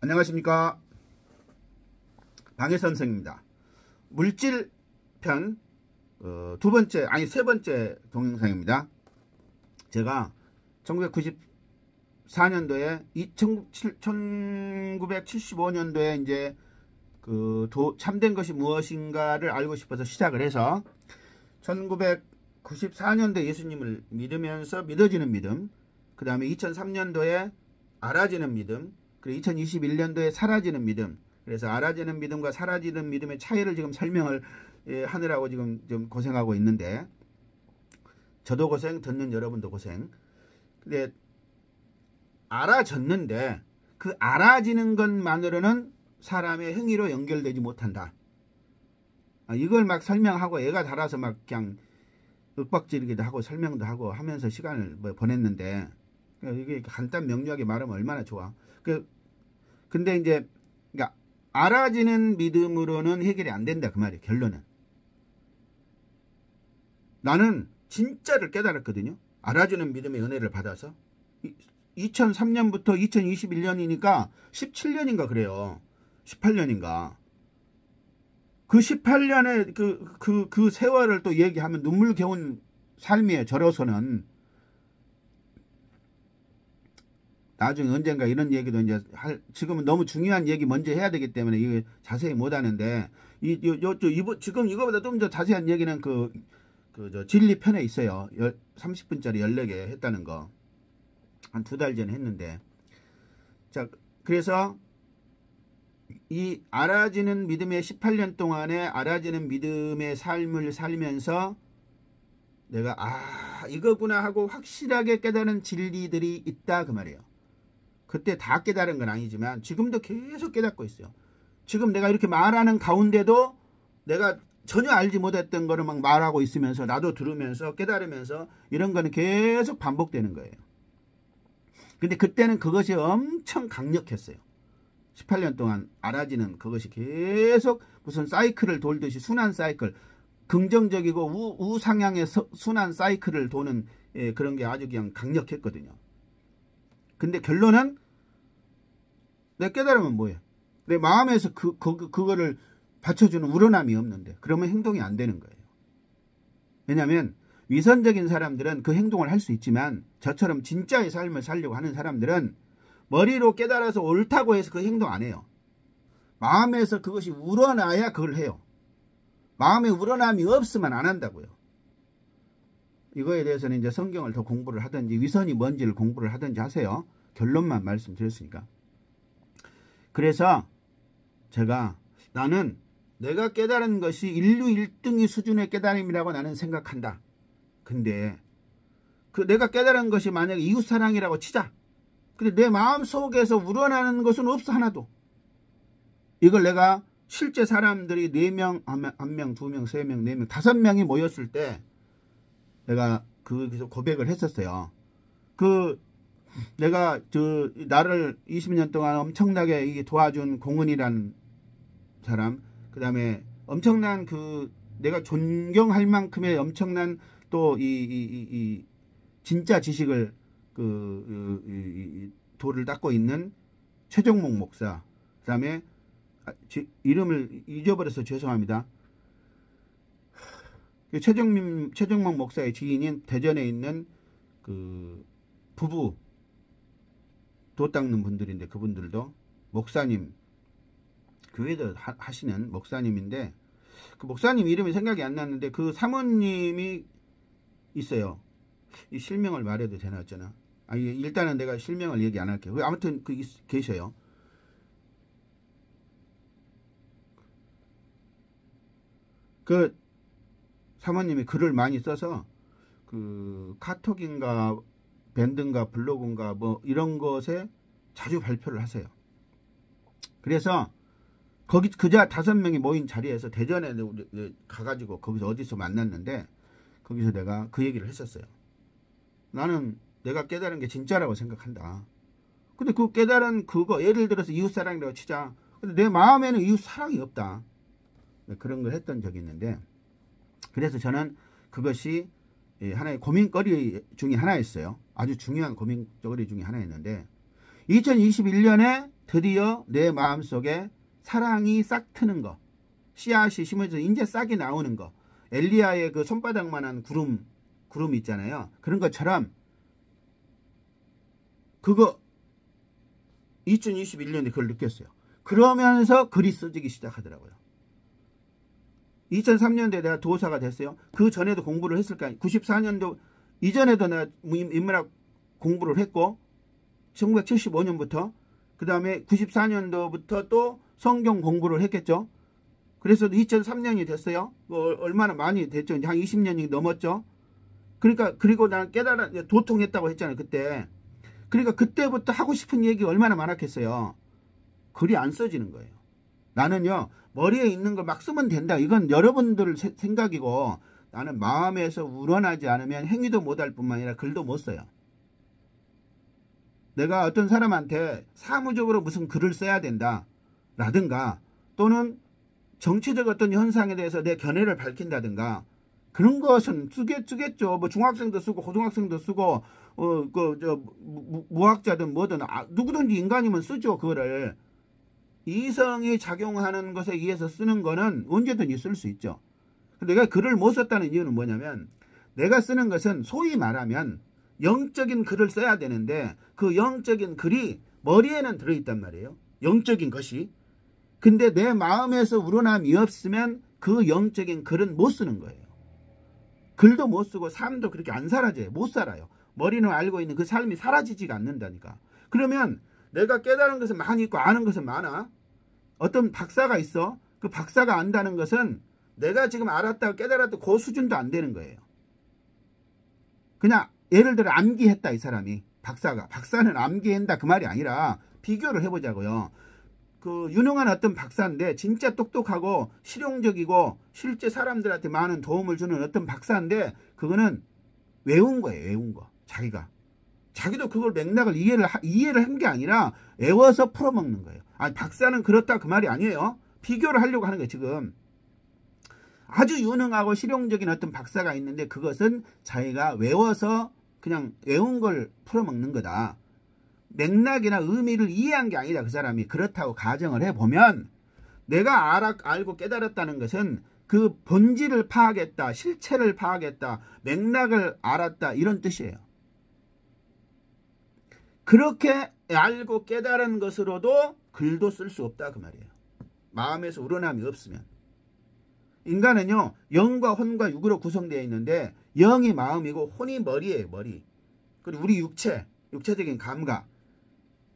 안녕하십니까. 방해선생입니다. 물질편 세 번째 동영상입니다. 제가 1994년도에 1975년도에 이제 참된 것이 무엇인가를 알고 싶어서 시작을 해서 1994년도에 예수님을 믿으면서 믿어지는 믿음, 그 다음에 2003년도에 알아지는 믿음, 그리고 2021년도에 사라지는 믿음. 그래서 알아지는 믿음과 사라지는 믿음의 차이를 지금 설명을 하느라고 지금 좀 고생하고 있는데, 저도 고생, 듣는 여러분도 고생. 근데 알아졌는데 그 알아지는 것만으로는 사람의 행위로 연결되지 못한다. 이걸 막 설명하고 애가 달아서 막 그냥 윽박지르기도 하고 설명도 하고 하면서 시간을 보냈는데, 이게 간단 명료하게 말하면 얼마나 좋아. 근데 이제 그러니까 알아지는 믿음으로는 해결이 안 된다, 그 말이에요. 결론은. 나는 진짜를 깨달았거든요. 알아주는 믿음의 은혜를 받아서 2003년부터 2021년이니까 17년인가 그래요. 18년인가. 그 18년의 그 세월을 또 얘기하면 눈물겨운 삶이에요. 저로서는. 나중에 언젠가 이런 얘기도 이제 지금은 너무 중요한 얘기 먼저 해야 되기 때문에 이게 자세히 못 하는데, 지금 이거보다 좀 더 자세한 얘기는 저 진리편에 있어요. 30분짜리 14개 했다는 거. 한 2달 전에 했는데. 자, 그래서 이 알아지는 믿음의 18년 동안에 알아지는 믿음의 삶을 살면서 내가 이거구나 하고 확실하게 깨달은 진리들이 있다, 그 말이에요. 그때 다 깨달은 건 아니지만 지금도 계속 깨닫고 있어요. 지금 내가 이렇게 말하는 가운데도 내가 전혀 알지 못했던 거를 막 말하고 있으면서 나도 들으면서 깨달으면서 이런 거는 계속 반복되는 거예요. 근데 그때는 그것이 엄청 강력했어요. 18년 동안 알아지는 그것이 계속 무슨 사이클을 돌듯이 순환 사이클, 긍정적이고 우상향의 순환 사이클을 도는 그런 게 아주 그냥 강력했거든요. 근데 결론은 내 깨달으면 뭐예요? 내 마음에서 그거를 받쳐주는 우러남이 없는데, 그러면 행동이 안 되는 거예요. 왜냐하면 위선적인 사람들은 그 행동을 할 수 있지만 저처럼 진짜의 삶을 살려고 하는 사람들은 머리로 깨달아서 옳다고 해서 그 행동 안 해요. 마음에서 그것이 우러나야 그걸 해요. 마음에 우러남이 없으면 안 한다고요. 이거에 대해서는 이제 성경을 더 공부를 하든지 위선이 뭔지를 공부를 하든지 하세요. 결론만 말씀드렸으니까. 그래서 나는 내가 깨달은 것이 인류 1등의 수준의 깨달음이라고 나는 생각한다. 근데 내가 깨달은 것이 만약에 이웃사랑이라고 치자. 근데 내 마음속에서 우러나는 것은 없어, 하나도. 이걸 내가 실제 사람들이 4명, 1명, 2명, 3명, 4명, 5명이 모였을 때 내가 거기서 고백을 했었어요. 내가 나를 20년 동안 엄청나게 도와준 공은이라는 사람, 그 다음에 엄청난 내가 존경할 만큼의 엄청난 또 이 진짜 지식을 도를 닦고 있는 최정목 목사, 그 다음에 이름을 잊어버려서 죄송합니다. 최정목 목사의 지인인 대전에 있는 부부 도 닦는 분들인데, 그분들도 목사님, 교회도 하시는 목사님인데, 그 목사님 이름이 생각이 안 났는데 그 사모님이 있어요. 이 실명을 말해도 되나 어쩌나. 일단은 내가 실명을 얘기 안 할게요. 아무튼 계셔요. 그 사모님이 글을 많이 써서 카톡인가 밴드인가 블로그인가 뭐 이런 것에 자주 발표를 하세요. 그래서 거기 그자 5명이 모인 자리에서 대전에 가가지고 거기서 어디서 만났는데, 거기서 내가 그 얘기를 했었어요. 나는 내가 깨달은 게 진짜라고 생각한다. 근데 그 깨달은 그거, 예를 들어서 이웃사랑이라고 치자. 근데 내 마음에는 이웃사랑이 없다. 그런 걸 했던 적이 있는데, 그래서 저는 그것이 하나의 고민거리 중에 하나였어요. 아주 중요한 고민거리 중에 하나였는데, 2021년에 드디어 내 마음속에 사랑이 싹 트는 거, 씨앗이 심어져 이제 싹이 나오는 거, 엘리야의 그 손바닥만한 구름 있잖아요. 그런 것처럼 그거 2021년에 그걸 느꼈어요. 그러면서 글이 써지기 시작하더라고요. 2003년도에 내가 도사가 됐어요. 그 전에도 공부를 했을까? 94년도 이전에도 내가 인문학 공부를 했고 1975년부터 그 다음에 94년도부터 또 성경 공부를 했겠죠. 그래서 2003년이 됐어요. 얼마나 많이 됐죠. 이제 한 20년이 넘었죠. 그러니까 그리고 나는 도통했다고 했잖아요. 그때. 그러니까 그때부터 하고 싶은 얘기 얼마나 많았겠어요. 글이 안 써지는 거예요. 나는요. 머리에 있는 걸 막 쓰면 된다. 이건 여러분들 생각이고 나는 마음에서 우러나지 않으면 행위도 못할 뿐만 아니라 글도 못 써요. 내가 어떤 사람한테 사무적으로 무슨 글을 써야 된다 라든가 또는 정치적 어떤 현상에 대해서 내 견해를 밝힌다든가 그런 것은 쓰겠죠. 뭐 중학생도 쓰고 고등학생도 쓰고 무학자든 뭐든 누구든지 인간이면 쓰죠. 그거를 이성이 작용하는 것에 의해서 쓰는 거는 언제든지 쓸 수 있죠. 내가 글을 못 썼다는 이유는 뭐냐면 내가 쓰는 것은 소위 말하면 영적인 글을 써야 되는데 그 영적인 글이 머리에는 들어있단 말이에요. 영적인 것이. 근데 내 마음에서 우러남이 없으면 그 영적인 글은 못 쓰는 거예요. 글도 못 쓰고 삶도 그렇게 안 사라져요. 못 살아요. 머리는 알고 있는 그 삶이 사라지지가 않는다니까. 그러면 내가 깨달은 것은 많이 있고 아는 것은 많아. 어떤 박사가 있어. 그 박사가 안다는 것은 내가 지금 알았다고 깨달았다고 그 수준도 안 되는 거예요. 그냥 예를 들어 암기했다 이 사람이. 박사는 암기한다 그 말이 아니라 비교를 해보자고요. 그 유능한 어떤 박사인데 진짜 똑똑하고 실용적이고 실제 사람들한테 많은 도움을 주는 어떤 박사인데 그거는 외운 거예요. 외운 거. 자기도 그걸 맥락을 이해를 한 게 아니라 외워서 풀어먹는 거예요. 아니 박사는 그렇다 그 말이 아니에요. 비교를 하려고 하는 거예요. 지금 아주 유능하고 실용적인 어떤 박사가 있는데 그것은 자기가 외워서 그냥 외운 걸 풀어먹는 거다. 맥락이나 의미를 이해한 게 아니다. 그 사람이 그렇다고 가정을 해보면 내가 알고 깨달았다는 것은 그 본질을 파악했다. 실체를 파악했다. 맥락을 알았다. 이런 뜻이에요. 그렇게 알고 깨달은 것으로도 글도 쓸 수 없다. 그 말이에요. 마음에서 우러남이 없으면. 인간은요. 영과 혼과 육으로 구성되어 있는데 영이 마음이고 혼이 머리예요. 머리. 그리고 우리 육체적인 감각.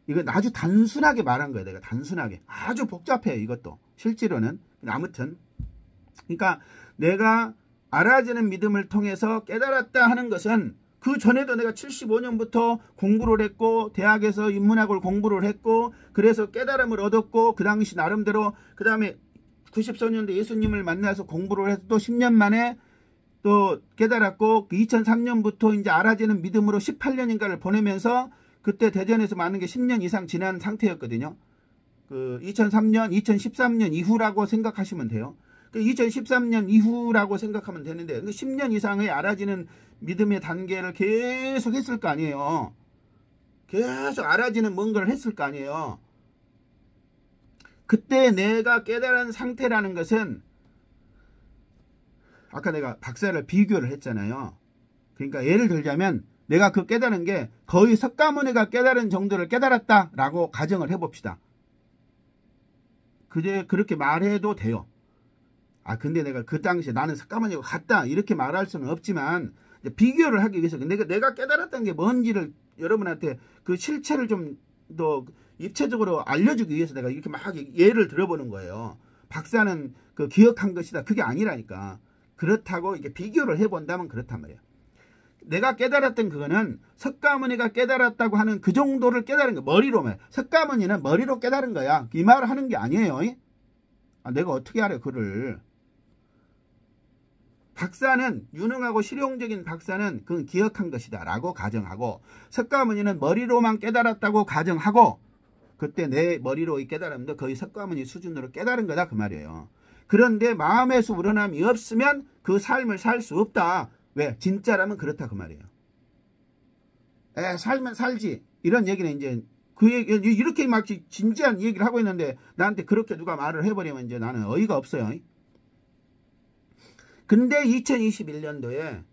이건 아주 단순하게 말한 거예요. 내가 단순하게. 아주 복잡해요. 이것도. 실제로는. 아무튼. 그러니까 내가 알아지는 믿음을 통해서 깨달았다 하는 것은 그 전에도 내가 75년부터 공부를 했고 대학에서 인문학을 공부를 했고 그래서 깨달음을 얻었고 그 당시 나름대로 그 다음에 94년도 예수님을 만나서 공부를 해서 또 10년 만에 또 깨달았고 2003년부터 이제 알아지는 믿음으로 18년인가를 보내면서 그때 대전에서 많은 게 10년 이상 지난 상태였거든요. 그 2003년, 2013년 이후라고 생각하시면 돼요. 그 2013년 이후라고 생각하면 되는데 10년 이상의 알아지는 믿음의 단계를 계속 했을 거 아니에요. 계속 알아지는 뭔가를 했을 거 아니에요. 그때 내가 깨달은 상태라는 것은 아까 내가 박사를 비교를 했잖아요. 그러니까 예를 들자면 내가 그 깨달은 게 거의 석가모니가 깨달은 정도를 깨달았다라고 가정을 해봅시다. 그렇게 말해도 돼요. 근데 내가 그 당시에 나는 석가모니가 같다 이렇게 말할 수는 없지만 비교를 하기 위해서 내가 깨달았던 게 뭔지를 여러분한테 그 실체를 좀 더 입체적으로 알려주기 위해서 내가 이렇게 막 예를 들어보는 거예요. 박사는 그 기억한 것이다. 그게 아니라니까. 그렇다고 이게 비교를 해본다면 그렇단 말이에요. 내가 깨달았던 그거는 석가모니가 깨달았다고 하는 그 정도를 깨달은 거야. 머리로만. 석가모니는 머리로 깨달은 거야. 이 말을 하는 게 아니에요. 내가 어떻게 알아요, 그를. 박사는 유능하고 실용적인 박사는 그건 기억한 것이다 라고 가정하고 석가모니는 머리로만 깨달았다고 가정하고 그때 내 머리로 이 깨달음도 거의 석가모니 수준으로 깨달은 거다 그 말이에요. 그런데 마음에서 우러남이 없으면 그 삶을 살 수 없다. 왜? 진짜라면 그렇다 그 말이에요. 살면 살지. 이런 얘기는 이제 이렇게 막 진지한 얘기를 하고 있는데 나한테 그렇게 누가 말을 해버리면 이제 나는 어이가 없어요. 근데 2021년도에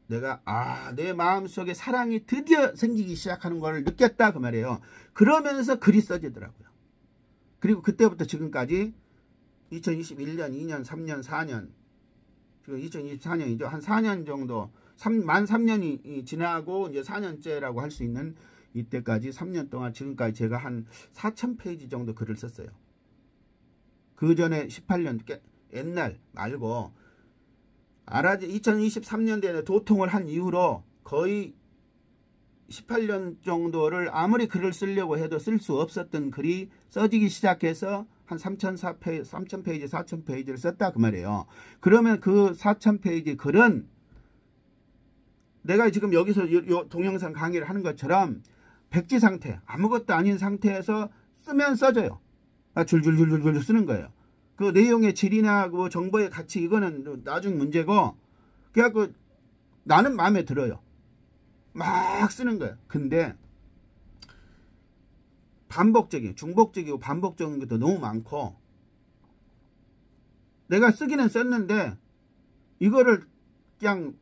내가 내 마음속에 사랑이 드디어 생기기 시작하는 걸 느꼈다 그 말이에요. 그러면서 글이 써지더라고요. 그리고 그때부터 지금까지 2021년, 2년, 3년, 4년 지금 2024년이죠. 한 4년 정도 만 3년이 지나고 이제 4년째라고 할 수 있는 이때까지 3년 동안 지금까지 제가 한 4,000페이지 정도 글을 썼어요. 그 전에 18년 옛날 말고 2023년도에 도통을 한 이후로 거의 18년 정도를 아무리 글을 쓰려고 해도 쓸 수 없었던 글이 써지기 시작해서 한 3,000페이지, 4,000페이지를 썼다 그 말이에요. 그러면 그 4,000페이지 글은 내가 지금 여기서 동영상 강의를 하는 것처럼 백지 상태, 아무것도 아닌 상태에서 쓰면 써져요. 줄줄줄줄 쓰는 거예요. 그 내용의 질이나 그 정보의 가치 이거는 나중 문제고 그래갖고 나는 마음에 들어요. 막 쓰는 거예요. 근데 중복적이고 반복적인 것도 너무 많고 내가 쓰기는 썼는데 이거를 그냥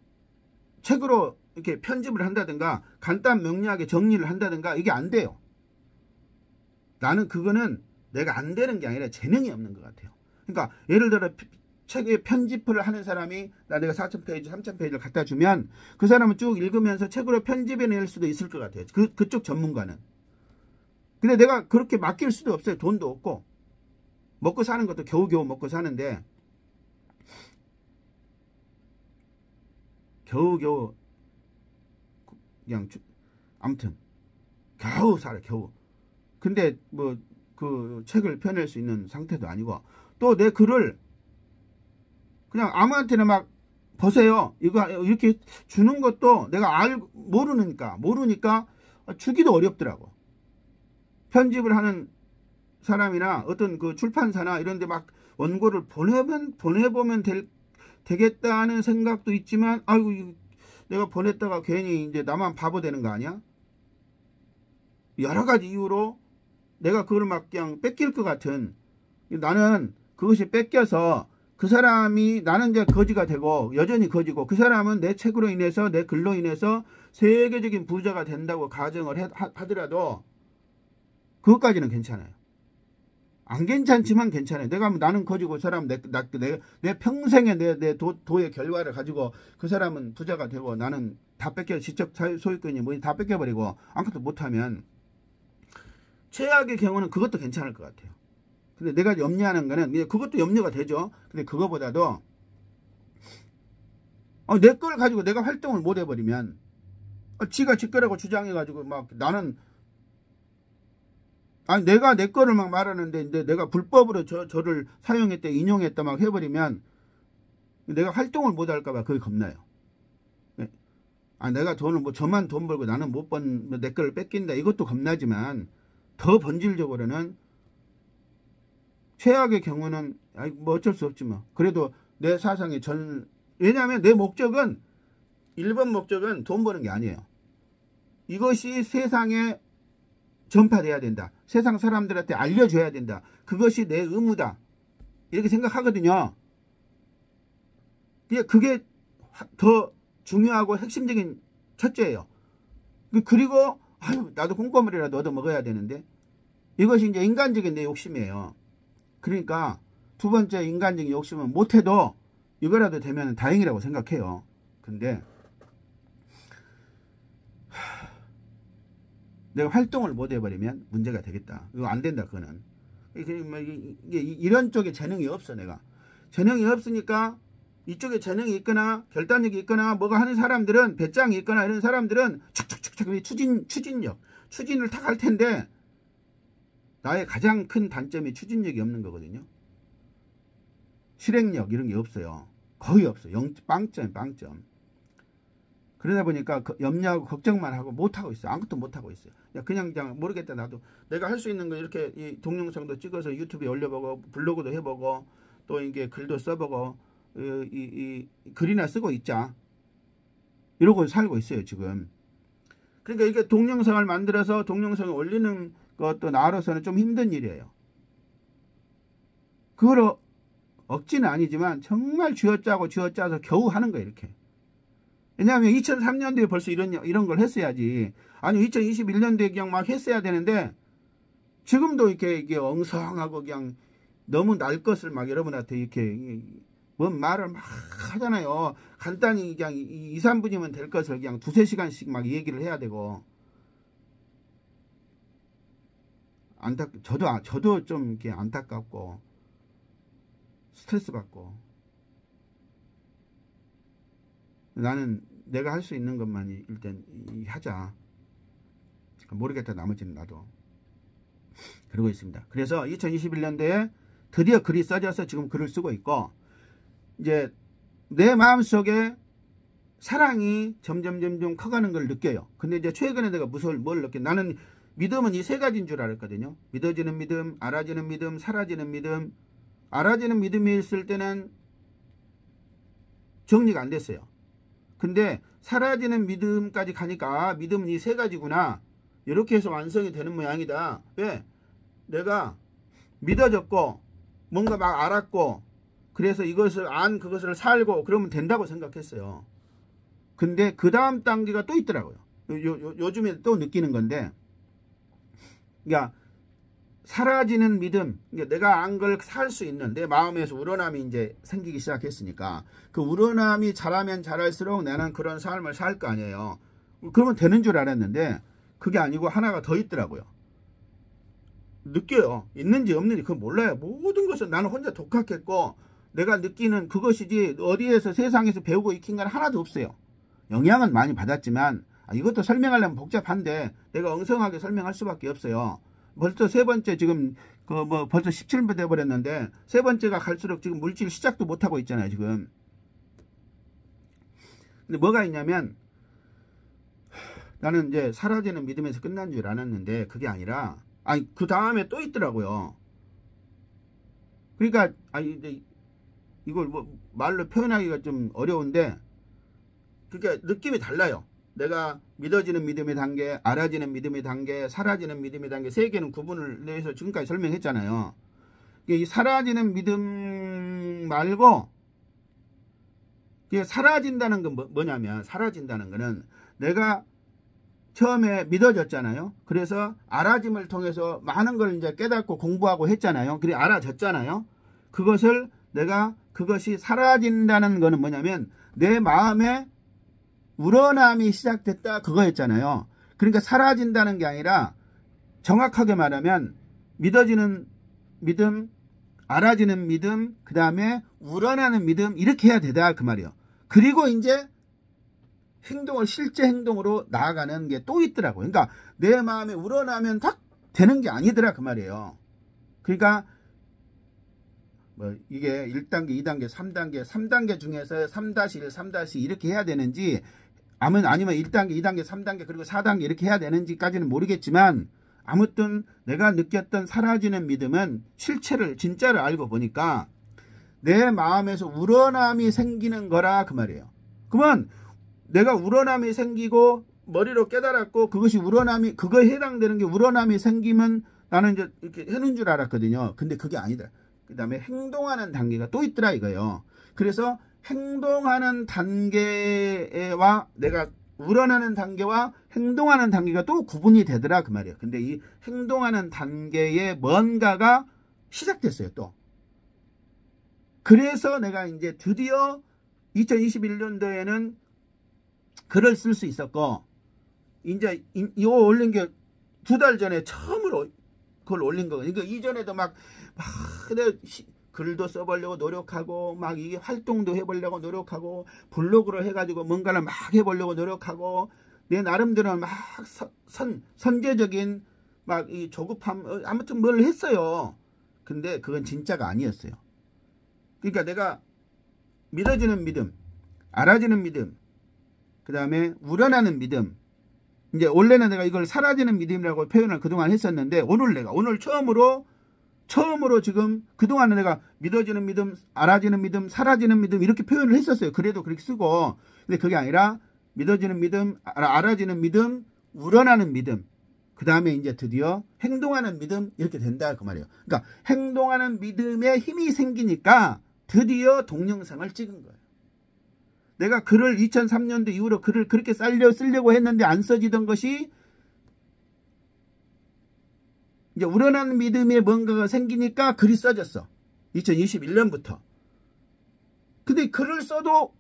책으로 이렇게 편집을 한다든가 간단 명료하게 정리를 한다든가 이게 안 돼요. 나는 그거는 내가 안 되는 게 아니라 재능이 없는 것 같아요. 그러니까 예를 들어 책의 편집을 하는 사람이 내가 4,000페이지, 3,000페이지를 갖다 주면 그 사람은 쭉 읽으면서 책으로 편집해낼 수도 있을 것 같아요. 그쪽 전문가는. 근데 내가 그렇게 맡길 수도 없어요. 돈도 없고 먹고 사는 것도 겨우겨우 먹고 사는데 겨우겨우 그냥 아무튼 겨우 살아 겨우. 근데 뭐 그 책을 펴낼 수 있는 상태도 아니고 또 내 글을 그냥 아무한테나 막 보세요. 이거 이렇게 주는 것도 내가 모르니까 주기도 어렵더라고. 편집을 하는 사람이나 어떤 그 출판사나 이런 데 막 원고를 보내보면 되겠다는 생각도 있지만 아이고 내가 보냈다가 괜히 이제 나만 바보 되는 거 아니야? 여러 가지 이유로 내가 그걸 막 그냥 뺏길 것 같은 나는 그것이 뺏겨서 그 사람이 나는 이제 거지가 되고 여전히 거지고 그 사람은 내 책으로 인해서 내 글로 인해서 세계적인 부자가 된다고 가정을 하더라도 그것까지는 괜찮아요. 안 괜찮지만 괜찮아요. 나는 거지고 그 사람 내 평생의 내 도의 결과를 가지고 그 사람은 부자가 되고 나는 다 지적 소유권이 뭐 다 뺏겨버리고 아무것도 못하면 최악의 경우는 그것도 괜찮을 것 같아요. 근데 내가 염려하는 거는 그것도 염려가 되죠. 근데 그거보다도 내 걸 가지고 내가 활동을 못 해버리면 지가 지 거라고 주장해가지고 막 나는 내가 내 거를 막 말하는데 이제 내가 불법으로 저를 사용했다 인용했다 막 해버리면 내가 활동을 못 할까봐 그게 겁나요. 내가 돈을 저만 돈 벌고 나는 못 번 내 거를 뺏긴다 이것도 겁나지만 더 본질적으로는 최악의 경우는 뭐 어쩔 수 없지 뭐. 그래도 내 사상의 왜냐하면 내 목적은 1번 목적은 돈 버는 게 아니에요. 이것이 세상에 전파돼야 된다. 세상 사람들한테 알려줘야 된다. 그것이 내 의무다. 이렇게 생각하거든요. 그게 더 중요하고 핵심적인 첫째예요. 그리고 나도 콩고물이라도 얻어 먹어야 되는데 이것이 이제 인간적인 내 욕심이에요. 그러니까 두 번째 인간적인 욕심은 못해도 이거라도 되면 다행이라고 생각해요. 근데 내가 활동을 못 해버리면 문제가 되겠다. 이거 안 된다. 그거는. 이런 쪽에 재능이 없어. 내가 재능이 없으니까 이쪽에 재능이 있거나 결단력이 있거나 뭐가 하는 사람들은 배짱이 있거나 이런 사람들은 척척척척 추진을 탁 할 텐데 나의 가장 큰 단점이 추진력이 없는 거거든요. 실행력 이런 게 없어요. 거의 없어요. 빵점. 그러다 보니까 염려하고 걱정만 하고 못하고 있어요. 아무것도 못하고 있어요. 그냥 모르겠다. 나도 내가 할 수 있는 거 이렇게 이 동영상도 찍어서 유튜브에 올려보고 블로그도 해보고 또 이게 글도 써보고 이 글이나 쓰고 있자. 이러고 살고 있어요 지금. 그러니까 이게 동영상을 만들어서 동영상을 올리는 것도 나로서는 좀 힘든 일이에요. 그걸 억지는 아니지만 정말 쥐어짜서 겨우 하는 거예요, 이렇게. 왜냐하면 2003년도에 벌써 이런 걸 했어야지. 아니, 2021년도에 그냥 막 했어야 되는데, 지금도 이게 엉성하고 그냥 너무 날 것을 막 여러분한테 이렇게 뭔 말을 막 하잖아요. 간단히 그냥 2, 3분이면 될 것을 그냥 2, 3시간씩 막 얘기를 해야 되고. 저도 좀 이렇게 안타깝고, 스트레스 받고. 나는 내가 할 수 있는 것만 일단 하자. 모르겠다, 나머지는 나도. 그러고 있습니다. 그래서 2021년도에 드디어 글이 써져서 지금 글을 쓰고 있고, 이제 내 마음속에 사랑이 점점 커가는 걸 느껴요. 근데 이제 최근에 내가 뭘 느껴? 나는 믿음은 이 세 가지인 줄 알았거든요. 믿어지는 믿음, 알아지는 믿음, 사라지는 믿음. 알아지는 믿음이 있을 때는 정리가 안 됐어요. 근데 사라지는 믿음까지 가니까 믿음은 이 세 가지구나. 이렇게 해서 완성이 되는 모양이다. 왜? 내가 믿어졌고 뭔가 막 알았고 그래서 그것을 살고 그러면 된다고 생각했어요. 근데 그 다음 단계가 또 있더라고요. 요즘에 또 느끼는 건데, 그러니까 사라지는 믿음, 그러니까 내가 안 걸 살 수 있는 내 마음에서 우러남이 이제 생기기 시작했으니까 그 우러남이 자라면 자랄수록 나는 그런 삶을 살 거 아니에요. 그러면 되는 줄 알았는데 그게 아니고 하나가 더 있더라고요. 느껴요. 있는지 없는지 그건 몰라요. 모든 것은 나는 혼자 독학했고 내가 느끼는 그것이지 어디에서 세상에서 배우고 익힌 건 하나도 없어요. 영향은 많이 받았지만 이것도 설명하려면 복잡한데 내가 엉성하게 설명할 수밖에 없어요. 벌써 세 번째 지금 벌써 17분 돼버렸는데 세 번째가 갈수록 지금 물질 시작도 못하고 있잖아요, 지금. 근데 뭐가 있냐면 나는 이제 사라지는 믿음에서 끝난 줄 알았는데 그게 아니라 그 다음에 또 있더라고요. 그러니까 이걸 말로 표현하기가 좀 어려운데 그러니까 느낌이 달라요. 내가 믿어지는 믿음의 단계, 알아지는 믿음의 단계, 사라지는 믿음의 단계 세 개는 구분을 내서 지금까지 설명했잖아요. 이 사라지는 믿음 말고 사라진다는 건 뭐냐면 사라진다는 거는 내가 처음에 믿어졌잖아요. 그래서 알아짐을 통해서 많은 걸 이제 깨닫고 공부하고 했잖아요. 그래 알아졌잖아요. 그것이 사라진다는 거는 뭐냐면 내 마음에 우러남이 시작됐다 그거였잖아요. 그러니까 사라진다는 게 아니라 정확하게 말하면 믿어지는 믿음, 알아지는 믿음, 그 다음에 우러나는 믿음 이렇게 해야 되다 그 말이에요. 그리고 이제 실제 행동으로 나아가는 게 또 있더라고요. 그러니까 내 마음에 우러나면 딱 되는 게 아니더라 그 말이에요. 그러니까 이게 1단계, 2단계, 3단계 중에서 3-1, 3-2 이렇게 해야 되는지 아니면 1단계, 2단계, 3단계 그리고 4단계 이렇게 해야 되는지까지는 모르겠지만 아무튼 내가 느꼈던 사라지는 믿음은 진짜를 알고 보니까 내 마음에서 우러남이 생기는 거라 그 말이에요. 그러면 내가 우러남이 생기고 머리로 깨달았고 그거에 해당되는 게 우러남이 생기면 나는 이제 이렇게 해놓은 줄 알았거든요. 근데 그게 아니다. 그 다음에 행동하는 단계가 또 있더라 이거예요. 그래서 행동하는 단계와 내가 우러나는 단계와 행동하는 단계가 또 구분이 되더라 그 말이에요. 근데 이 행동하는 단계에 뭔가가 시작됐어요 또. 그래서 내가 이제 드디어 2021년도에는 글을 쓸 수 있었고 이제 이거 올린 게 2달 전에 처음으로 그걸 올린 거거든요. 그러니까 이전에도 막 글도 써보려고 노력하고 막 이게 활동도 해보려고 노력하고 블로그로 해가지고 뭔가를 막 해보려고 노력하고 내 나름대로 막 선제적인 막 이 조급함 아무튼 뭘 했어요. 근데 그건 진짜가 아니었어요. 그러니까 내가 믿어지는 믿음, 알아지는 믿음, 그 다음에 우러나는 믿음. 이제 원래는 내가 이걸 사라지는 믿음이라고 표현을 그동안 했었는데 오늘 처음으로 지금 그동안은 내가 믿어지는 믿음, 알아지는 믿음, 사라지는 믿음 이렇게 표현을 했었어요. 그래도 그렇게 쓰고 근데 그게 아니라 믿어지는 믿음, 알아지는 믿음, 우러나는 믿음, 그 다음에 이제 드디어 행동하는 믿음, 이렇게 된다 그 말이에요. 그러니까 행동하는 믿음에 힘이 생기니까 드디어 동영상을 찍은 거예요. 내가 글을 2003년도 이후로 글을 그렇게 쓰려고 했는데 안 써지던 것이 이제 우러나는 믿음에 뭔가가 생기니까 글이 써졌어. 2021년부터. 근데 글을 써도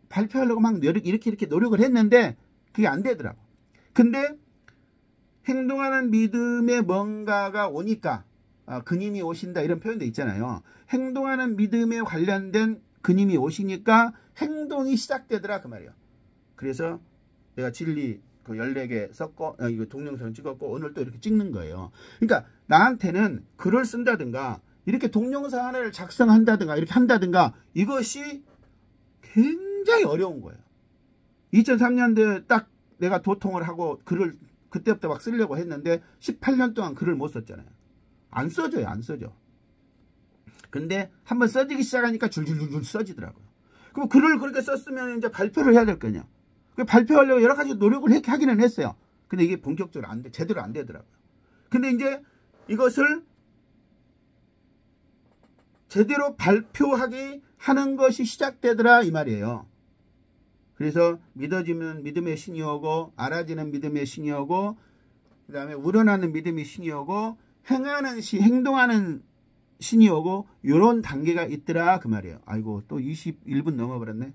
발표하려고 막 이렇게 노력을 했는데 그게 안 되더라고. 근데 행동하는 믿음에 뭔가가 오니까 그님이 오신다 이런 표현도 있잖아요. 행동하는 믿음에 관련된 그님이 오시니까 행동이 시작되더라 그 말이에요. 그래서 내가 진리 그 14개 썼고 이거 동영상 찍었고 오늘 또 이렇게 찍는 거예요. 그러니까 나한테는 글을 쓴다든가 이렇게 동영상 하나를 작성한다든가 이렇게 한다든가 이것이 굉장히 어려운 거예요. 2003년도에 딱 내가 도통을 하고 글을 그때부터 막 쓰려고 했는데 18년 동안 글을 못 썼잖아요. 안 써져요. 안 써져. 근데 한번 써지기 시작하니까 줄줄줄 써지더라고요. 그럼 글을 그렇게 썼으면 이제 발표를 해야 될 거 아니야. 발표하려고 여러 가지 노력을 하기는 했어요. 근데 이게 본격적으로 제대로 안 되더라고요. 근데 이제 이것을 제대로 발표하게 하는 것이 시작되더라 이 말이에요. 그래서 믿어지면 믿음의 신이 오고 알아지는 믿음의 신이 오고 그 다음에 우러나는 믿음의 신이 오고 행동하는 신이 오고 이런 단계가 있더라 그 말이에요. 아이고 또 21분 넘어버렸네.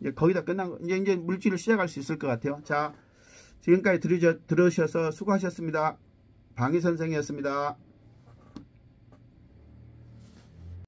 이제 거의 다 끝난 거. 이제 물질을 시작할 수 있을 것 같아요. 자, 지금까지 들으셔서 수고하셨습니다. 방희 선생이었습니다.